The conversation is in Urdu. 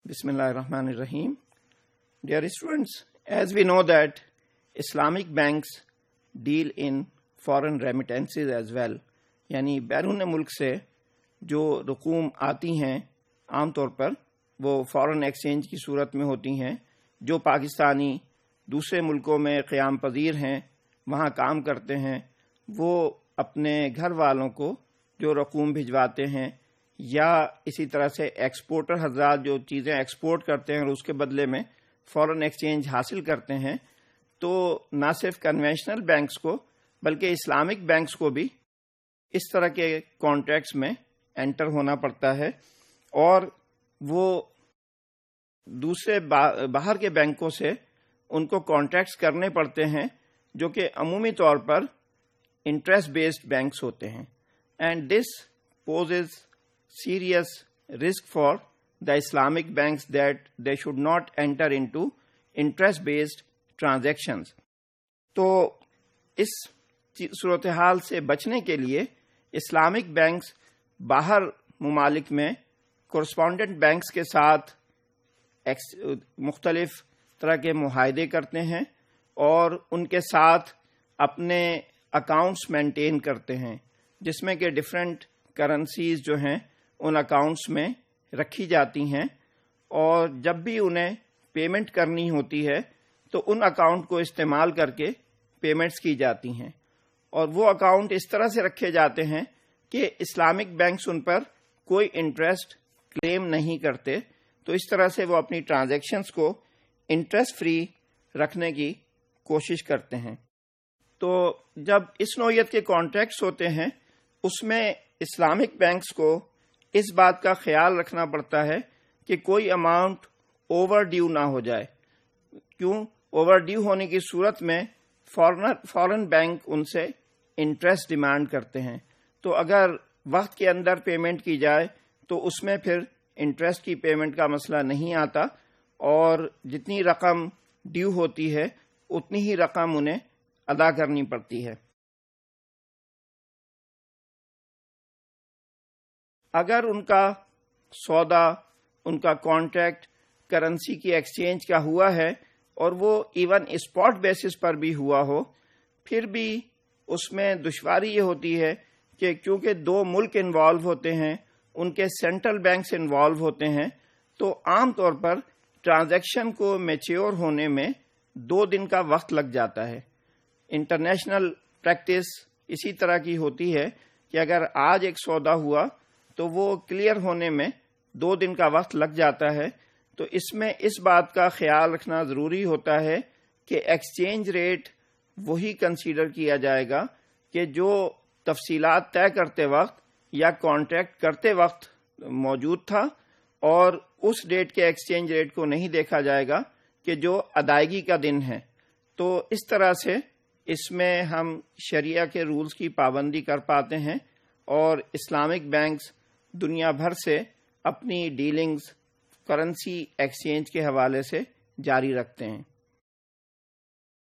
Bismillahirrahmanirrahim. Dear students, as we know that Islamic banks deal in foreign remittances as well, یعنی بیرون ملک سے جو رقوم آتی ہیں عام طور پر وہ فارن ایکسچینج کی صورت میں ہوتی ہیں. جو پاکستانی دوسرے ملکوں میں قیام پذیر ہیں، وہاں کام کرتے ہیں، وہ اپنے گھر والوں کو جو رقوم بھجواتے ہیں یا اسی طرح سے ایکسپورٹر حضرات جو چیزیں ایکسپورٹ کرتے ہیں اور اس کے بدلے میں فارن ایکسچینج حاصل کرتے ہیں، تو نہ صرف کنونشنل بینکس کو بلکہ اسلامک بینکس کو بھی اس طرح کے کانٹریکٹس میں انٹر ہونا پڑتا ہے، اور وہ دوسرے باہر کے بینکوں سے ان کو کانٹریکٹس کرنے پڑتے ہیں جو کہ عمومی طور پر انٹرسٹ بیسڈ بینکس ہوتے ہیں. And this poses serious risk for the Islamic banks that they should not enter into interest-based transactions. تو اس صورتحال سے بچنے کے لیے اسلامک بینکس باہر ممالک میں کورسپونڈنٹ بینکس کے ساتھ مختلف طرح کے معاہدے کرتے ہیں اور ان کے ساتھ اپنے اکاؤنٹس مینٹین کرتے ہیں، جس میں کہ ڈفرینٹ کرنسیز جو ہیں ان اکاؤنٹس میں رکھی جاتی ہیں، اور جب بھی انہیں پیمنٹ کرنی ہوتی ہے تو ان اکاؤنٹ کو استعمال کر کے پیمنٹس کی جاتی ہیں، اور وہ اکاؤنٹ اس طرح سے رکھے جاتے ہیں کہ اسلامک بینکس ان پر کوئی انٹرسٹ کلیم نہیں کرتے. تو اس طرح سے وہ اپنی ٹرانزیکشنز کو انٹرسٹ فری رکھنے کی کوشش کرتے ہیں. تو جب اس نوعیت کے کانٹریکٹس ہوتے ہیں اس میں اسلامک بینکس کو اس بات کا خیال رکھنا پڑتا ہے کہ کوئی اماؤنٹ اوور ڈیو نہ ہو جائے. کیوں اوور ڈیو ہونے کی صورت میں فارن بینک ان سے انٹرسٹ ڈیمانڈ کرتے ہیں، تو اگر وقت کے اندر پیمنٹ کی جائے تو اس میں پھر انٹرسٹ کی پیمنٹ کا مسئلہ نہیں آتا، اور جتنی رقم ڈیو ہوتی ہے اتنی ہی رقم انہیں ادا کرنی پڑتی ہے. اگر ان کا سودا، ان کا کانٹریکٹ کرنسی کی ایکسچینج کا ہوا ہے اور وہ ایون اسپاٹ بیسس پر بھی ہوا ہو، پھر بھی اس میں دشواری یہ ہوتی ہے کہ کیونکہ دو ملک انوالو ہوتے ہیں، ان کے سینٹرل بینکس انوالو ہوتے ہیں، تو عام طور پر ٹرانزیکشن کو میچیور ہونے میں 2 دن کا وقت لگ جاتا ہے. انٹرنیشنل پریکٹس اسی طرح کی ہوتی ہے کہ اگر آج ایک سودا ہوا تو وہ کلیئر ہونے میں 2 دن کا وقت لگ جاتا ہے. تو اس میں اس بات کا خیال رکھنا ضروری ہوتا ہے کہ ایکسچینج ریٹ وہی کنسیڈر کیا جائے گا کہ جو تفصیلات طے کرتے وقت یا کانٹریکٹ کرتے وقت موجود تھا، اور اس ڈیٹ کے ایکسچینج ریٹ کو نہیں دیکھا جائے گا کہ جو ادائیگی کا دن ہے. تو اس طرح سے اس میں ہم شریعہ کے رولز کی پابندی کر پاتے ہیں، اور اسلامک بینکس دنیا بھر سے اپنی ڈیلنگز کرنسی ایکسچینج کے حوالے سے جاری رکھتے ہیں.